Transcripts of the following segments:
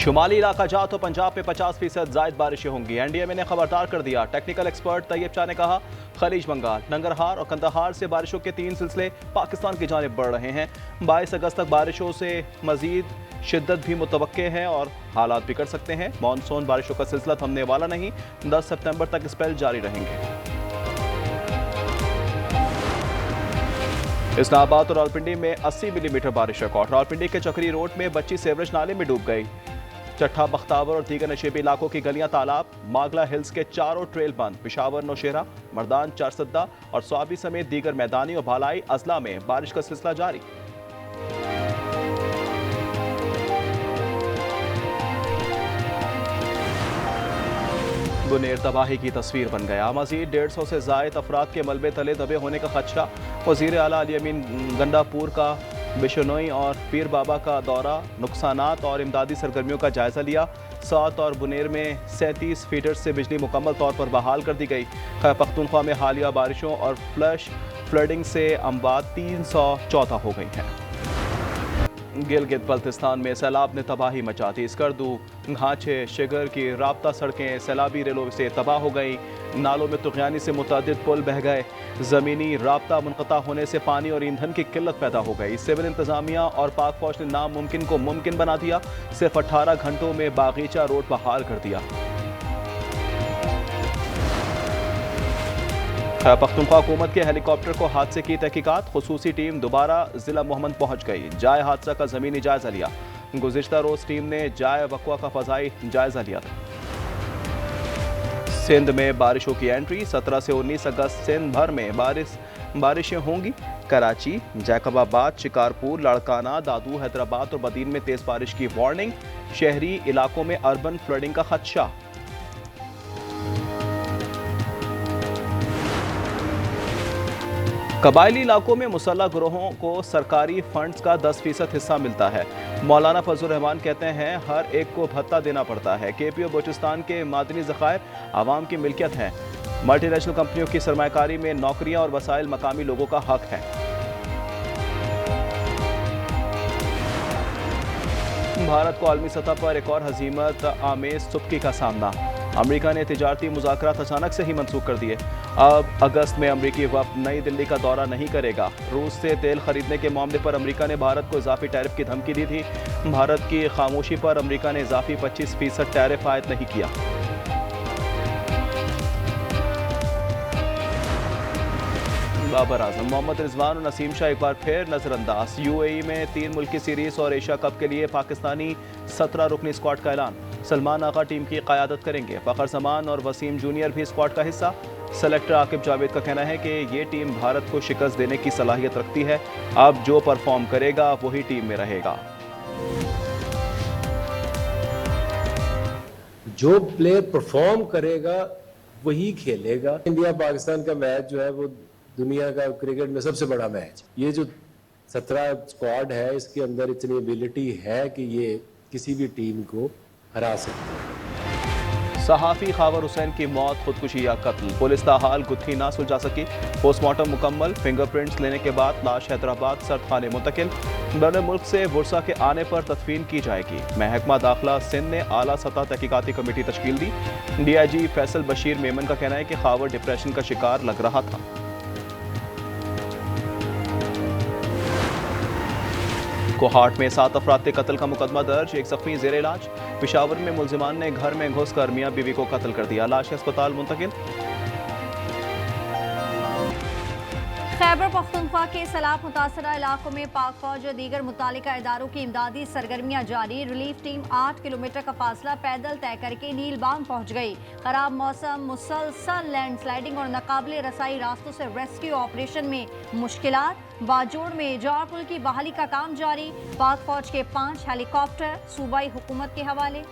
शुमाली इलाका जा तो पंजाब में 50% जायद बारिशें होंगी। NDMA ने खबरदार कर दिया। टेक्निकल एक्सपर्ट तैयब शाह ने कहा, खलीज बंगाल, नंगरहार और कंदहार से बारिशों के 3 सिलसिले पाकिस्तान की जानिब बढ़ रहे हैं। 22 अगस्त तक बारिशों से मजीद शिद्दत भी मुतवक्के है और हालात बिगड़ सकते हैं। मानसून बारिशों का सिलसिला थमने वाला नहीं। 10 सितंबर तक स्पेल जारी रहेंगे। इस्लामाबाद और रावलपिंडी में 80 मिलीमीटर बारिश रिकॉर्ड। रावलपिंडी के चक्री रोड में बच्ची सेवरेज नाले में डूब गई। चट्ठा, बख्तावर और दीगर नशेबी इलाकों की गलियां तालाब। मागला हिल्स के चारों ट्रेल बंद। पिशावर, नौशेरा, मर्दान, चारसद्दा और स्वाबी समेत दीगर मैदानी और भालाई अजला में बारिश का सिलसिला जारी। बुनेर तबाही की तस्वीर बन गया। मजीद 150 से जायद अफराद के मलबे तले दबे होने का खदशा। वज़ीर आला अली अमीन गंडापुर का बिशनोई और पीर बाबा का दौरा, नुकसानात और इमदादी सरगर्मियों का जायजा लिया। 7 और बुनेर में 37 फीडर से बिजली मुकम्मल तौर पर बहाल कर दी गई। खैबर पख्तूनख्वा में हालिया बारिशों और फ्लडिंग से अमवात 314 हो गई हैं। गिलगित बल्तिस्तान में सैलाब ने तबाही मचा दी। स्कर्दू, घांचे, शिगर की राब्ता सड़कें सैलाबी रेलों से तबाह हो गई। नालों में तुग़यानी से मुतअद्दिद पुल बह गए। ज़मीनी राब्ता मुनक़ता होने से पानी और ईंधन की किल्लत पैदा हो गई। सिविल इंतज़ामिया और पाक फौज ने नामुमकिन को मुमकिन बना दिया। सिर्फ 18 घंटों में बागीचा रोड बहाल कर दिया। पख्तूनख्वा हुकूमत के हेलीकॉप्टर को हादसे की तहकीकात। खुसूसी टीम दोबारा जिला मोहम्मद पहुंच गई। जाए हादसा का ज़मीनी जायजा लिया। गुज़िश्ता रोज़ टीम ने जाए वक़्वा का फ़ज़ाई जायजा लिया था। सिंध में बारिशों की एंट्री। 17 से 19 अगस्त सिंध भर में बारिशें होंगी। कराची, जैकबाबाद, शिकारपुर, लाड़काना, दादू, हैदराबाद और बदीन में तेज़ बारिश की वार्निंग। शहरी इलाकों में अर्बन फ्लडिंग का खदशा। कबायली इलाकों में मुसल्लह ग्रोहों को सरकारी फंड्स का 10% हिस्सा मिलता है। मौलाना फजल रहमान कहते हैं, हर एक को भत्ता देना पड़ता है। KP और बलूचिस्तान के मादनी ज़खायर आवाम की मिल्कियत हैं। मल्टीनेशनल कंपनियों की सरमायाकारी में नौकरियां और वसाइल मकामी लोगों का हक है। भारत को आलमी सतह पर एक और हजीमत आमेज सुबकी का सामना। अमेरिका ने तिजारती मुज़ाकरात अचानक से ही मनसूख कर दिए। अब अगस्त में अमेरिकी वफ़द नई दिल्ली का दौरा नहीं करेगा। रूस से तेल खरीदने के मामले पर अमेरिका ने भारत को इजाफी टैरिफ की धमकी दी थी। भारत की खामोशी पर अमेरिका ने इजाफी 25% टैरिफ आयद नहीं किया। बाबर आजम, मोहम्मद रिजवान और नसीम शाह एक बार फिर नजरअंदाज। UAE में 3 मुल्की सीरीज और एशिया कप के लिए पाकिस्तानी 17 रुकनी स्क्वाड का ऐलान। सलमान आगा टीम की क़यादत करेंगे। फ़खर जमान और वसीम जूनियर भी स्क्वाड का हिस्सा। सेलेक्टर आकिब जावेद का कहना है कि ये टीम भारत को शिकस्त देने की सलाहियत रखती है। अब जो परफॉर्म करेगा वही टीम में रहेगा। जो प्लेयर परफॉर्म करेगा वही खेलेगा। इंडिया पाकिस्तान का मैच जो है वो दुनिया का क्रिकेट में सबसे बड़ा मैच। ये जो 17 स्क्वाड है, इसके अंदर इतनी एबिलिटी है कि ये किसी भी टीम को हरा सकते हैं। सहाफ़ी खावर हुसैन की मौत खुदकुशी या कत्ल। पुलिस ताहाल गुत्थी ना सुलझा सकी। पोस्टमार्टम मुकम्मल। फिंगरप्रिंट्स लेने के बाद लाश हैदराबाद सर्द खाने मुंतकिल। बड़े मुल्क से वर्षा के आने पर तदफीन की जाएगी। महकमा दाखिला सिंध ने आला सतह तहकीकाती कमेटी तश्कील दी। DIG फैसल बशीर मेमन का कहना है कि खावर डिप्रेशन का शिकार लग रहा था। कोहाट में 7 अफराद के कत्ल का मुकदमा दर्ज। एक जख्मी जेर इलाज। पिशावर में मुलजिमान ने घर में घुसकर मियां बीवी को कत्ल कर दिया। लाश अस्पताल मुंतकिल। खैबर पख्तूनख्वा के सैलाब मुतासरा इलाकों में पाक फौज और दीगर मुतालिका इदारों की इमदादी सरगर्मियां जारी। रिलीफ टीम 8 किलोमीटर का फासला पैदल तय करके नीलबांग पहुंच गई। खराब मौसम, मुसलसल लैंडस्लाइडिंग और नाकाबिले रसाई रास्तों से रेस्क्यू ऑपरेशन में मुश्किलात। बाजोड़ में जाड़ पुल की बहाली का काम जारी। पाक फौज के 5 हेलीकॉप्टर सूबाई हुकूमत के हवाले।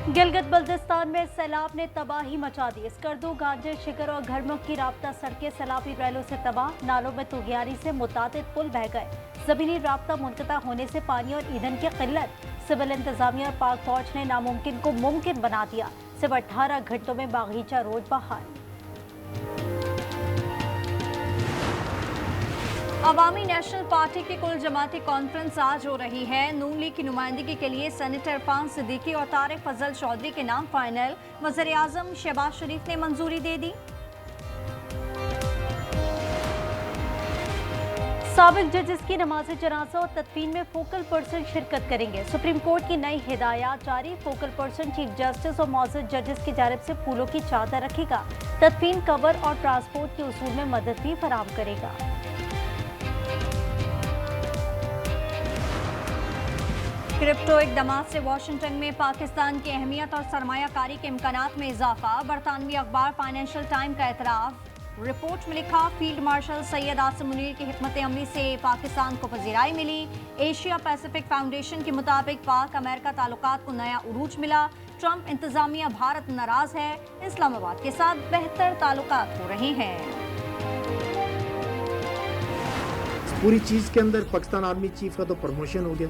गिलगित बल्तिस्तान में सैलाब ने तबाही मचा दी। स्कर्दू, गांजे, शिकर और घरमुख की राब्ता सड़कें सैलाबी रैलों से तबाह। नालों में तुग़यानी से मुतादिद पुल बह गए। ज़मीनी राब्ता मुनक़ता होने से पानी और ईंधन की किल्लत। सिविल इंतज़ामिया और पाक फौज ने नामुमकिन को मुमकिन बना दिया। सिर्फ 18 घंटों में बागीचा रोड बहाल। अवामी नेशनल पार्टी की कुल जमाती कॉन्फ्रेंस आज हो रही है। नून लीग की नुमाइंदगी के लिए सेनेटर इरफान सिद्दीकी और तारिक फजल चौधरी के नाम फाइनल। वज़ीर आज़म शहबाज शरीफ ने मंजूरी दे दी। साबिक जजेस की नमाज जनाजा और तदफीन में फोकल पर्सन शिरकत करेंगे। सुप्रीम कोर्ट की नई हिदायत जारी। फोकल पर्सन चीफ जस्टिस और मौजूद जजेस की जानिब से फूलों की चादर रखेगा। तदफीन कवर और ट्रांसपोर्ट के उसूल में मदद भी फराहम करेगा। क्रिप्टो इक़दामात से वाशिंगटन में पाकिस्तान की अहमियत और सरमायाकारी के इम्कानात में इजाफा। बरतानवी अखबार फाइनेंशियल टाइम का एतराफ़। रिपोर्ट में लिखा, फील्ड मार्शल सैयद आसिम मुनीर की हिकमत अमली से पाकिस्तान को पजीराई मिली। एशिया पैसिफिक फाउंडेशन के मुताबिक पाक अमेरिका ताल्लुकात को नया उरूज मिला। ट्रंप इंतजामिया भारत नाराज है। इस्लामाबाद के साथ बेहतर ताल्लुकात हो रहे हैं। पूरी चीज के अंदर पाकिस्तान आर्मी चीफ का तो प्रमोशन हो गया,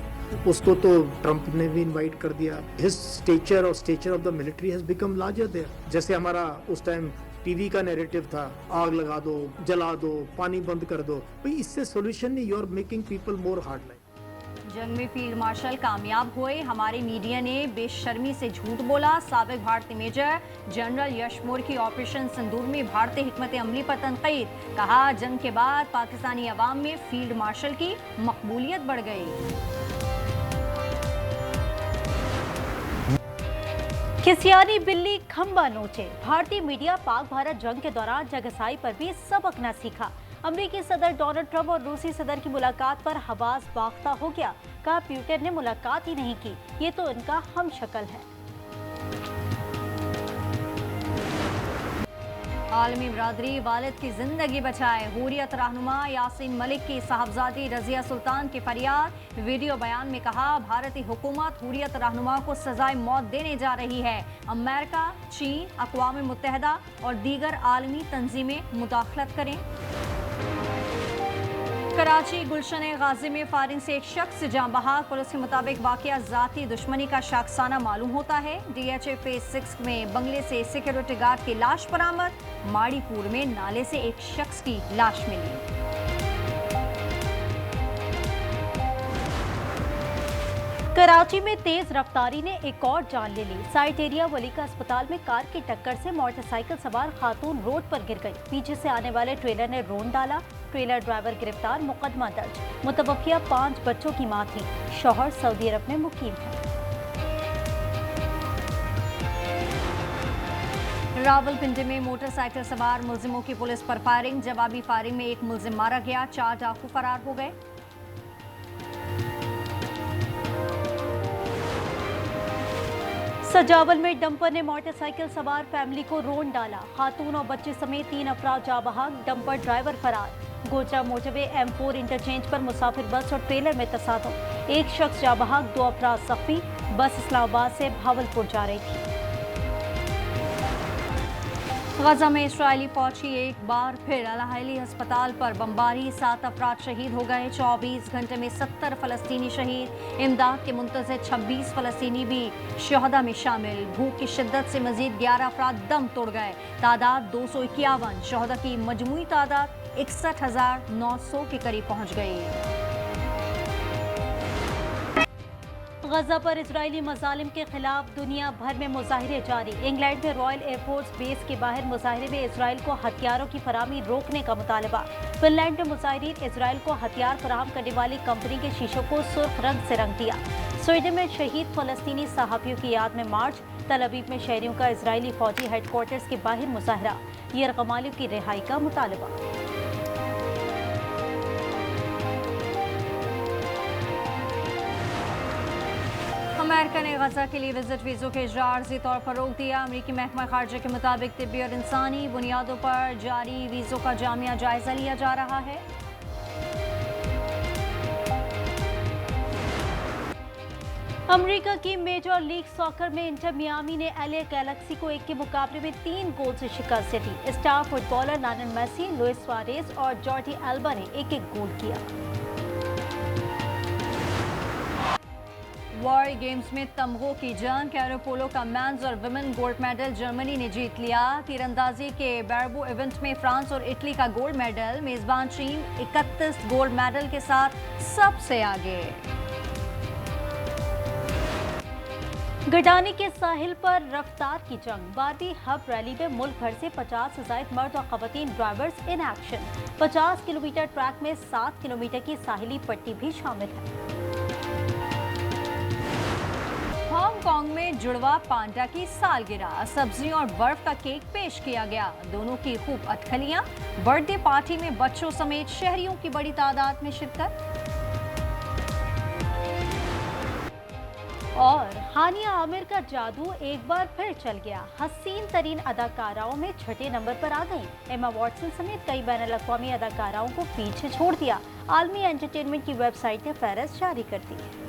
उसको तो ट्रंप ने भी इनवाइट कर दिया। हिज स्टेचर और stature of the military has become larger there. जैसे हमारा उस टाइम टीवी का नैरेटिव था, आग लगा दो, जला दो, पानी बंद कर दो, भाई इससे सोल्यूशन नहीं। You are making people more hard line. जंग में फील्ड मार्शल कामयाब हुए। हमारे मीडिया ने बेशर्मी से झूठ बोला। साबिक भारतीय मेजर जनरल यशमोर की ऑपरेशन सिंदूर में भारतीय हिकमत अमली पर तनकीद। कहा, जंग के बाद पाकिस्तानी अवाम में फील्ड मार्शल की मकबूलियत बढ़ गई। खिसियानी बिल्ली खंबा नोचे। भारतीय मीडिया पाक भारत जंग के दौरान जगसाई पर भी सबक न सीखा। अमेरिकी सदर डोनाल्ड ट्रंप और रूसी सदर की मुलाकात पर हवास बाख्ता हो गया। कहा, प्यूटन ने मुलाकात ही नहीं की, ये तो इनका हम शक्ल है। आलमी बरादरी वालिद की जिंदगी बचाए। हुर्रियत रहनुमा यासीन मलिक की साहबजादी रजिया सुल्तान की फरियाद। वीडियो बयान में कहा, भारतीय हुकूमत हुर्रियत रहनुमा को सजाए मौत देने जा रही है। अमेरिका, चीन, अक़वाम मुत्तहिदा और दीगर आलमी तंजीमें मुदाखलत करें। कराची गुलशन गाजी में फायरिंग से एक शख्स जाँ बहक। पुलिस के मुताबिक वाकया जाती दुश्मनी का शाखसाना मालूम होता है। DHA फेज 6 में बंगले से सिक्योरिटी गार्ड की लाश बरामद। माड़ीपुर में नाले से एक शख्स की लाश मिली। कराची में तेज रफ्तारी ने एक और जान ले ली। साइट एरिया वलीका अस्पताल में कार की टक्कर से मोटरसाइकिल सवार खातून रोड पर गिर गई। पीछे से आने वाले ट्रेलर ने रोन डाला। ट्रेलर ड्राइवर गिरफ्तार, मुकदमा दर्ज। मुतवक्किया 5 बच्चों की मां थी। शौहर सऊदी अरब में मुकीम है। रावलपिंडी में मोटरसाइकिल सवार मुलजिमों की पुलिस पर फायरिंग। जवाबी फायरिंग में एक मुलजिम मारा गया, 4 डाकू फरार हो गए। सजावल में डंपर ने मोटरसाइकिल सवार फैमिली को रोन डाला। खातून और बच्चे समेत 3 अफराद जाँ बहक, डंपर ड्राइवर फरार। गोचा मोटरवे M4 इंटरचेंज पर मुसाफिर बस और ट्रेलर में तसादुम। एक शख्स जाँ बहक, 2 अफराद जख्मी। बस इस्लामाबाद से भावलपुर जा रही थी। गजा में इस्राएली फौज की एक बार फिर अल-अहली अस्पताल पर बमबारी। 7 अफराद शहीद हो गए। 24 घंटे में 70 फलस्तीनी शहीद। इमदाद के मुंतज़िर 26 फलस्तीनी भी शहदा में शामिल। भूख की शिद्दत से मजीद 11 अफराद दम तोड़ गए। तादाद 251। शहदा की मजमूई तादाद 61,900 के करीब पहुँच गई। गजा पर इजरायली मजालिम के खिलाफ दुनिया भर में मुजाहिरे जारी। इंग्लैंड में रॉयल एयरफोर्स बेस के बाहर मुजाहिरे में इसराइल को हथियारों की फराहमी रोकने का मुतालबा। फिनलैंड में मुजाहिरीन इसराइल को हथियार फराहम करने वाली कंपनी के शीशों को सुर्ख रंग से रंग दिया। स्वीडन में शहीद फलस्तीनी सहाफियों की याद में मार्च। तल अवीव में शहरियों का इजरायली फौजी हेडक्वार्टर्स के बाहर मुजाहरा। यरगमालिब की रिहाई का मुतालबा। अमेरिका ने गजा के लिए विजिट वीज़ों के इजरा आर्जी तौर पर रोक दिया। अमेरिकी महकमा खारजा के मुताबिक तिब्बी और इंसानी बुनियादों पर जारी वीज़ों का जामिया जायजा लिया जा रहा है। अमेरिका की मेजर लीग सॉकर में इंटर मियामी ने LA गैलेक्सी को 1 के मुकाबले में 3 गोल से शिकस्त दी। Star footballer Lionel Messi, Luis Suarez और जॉर्डी अल्बा ने 1-1 गोल किया। वर्ल्ड गेम्स में तमगों की जंग, एरो पोलो का मेंस और विमेन गोल्ड मेडल जर्मनी ने जीत लिया। तीरंदाजी के बैरबो इवेंट में फ्रांस और इटली का गोल्ड मेडल, मेजबान चीन 31 गोल्ड मेडल के साथ सबसे आगे। गडानी के साहिल पर रफ्तार की जंग, बारहवीं हब रैली में मुल्क भर से 50 से ज्यादा मर्द और खवातीन drivers in action. 50 kilometre track में 7 किलोमीटर की साहिली पट्टी भी शामिल है। हांगकांग में जुड़वा पांडा की सालगिरह, सब्जियों और बर्फ का केक पेश किया गया। दोनों की खूब अटखलियां। बर्थडे पार्टी में बच्चों समेत शहरियों की बड़ी तादाद में शिरकत। और हानिया आमिर का जादू एक बार फिर चल गया। हसीन तरीन अदाकाराओं में छठे नंबर पर आ गई। एमा वॉटसन समेत कई बैनुल-अक़वामी अदाकाराओं को पीछे छोड़ दिया। आलमी एंटरटेनमेंट की वेबसाइट ने फहरिस्त जारी कर दी है।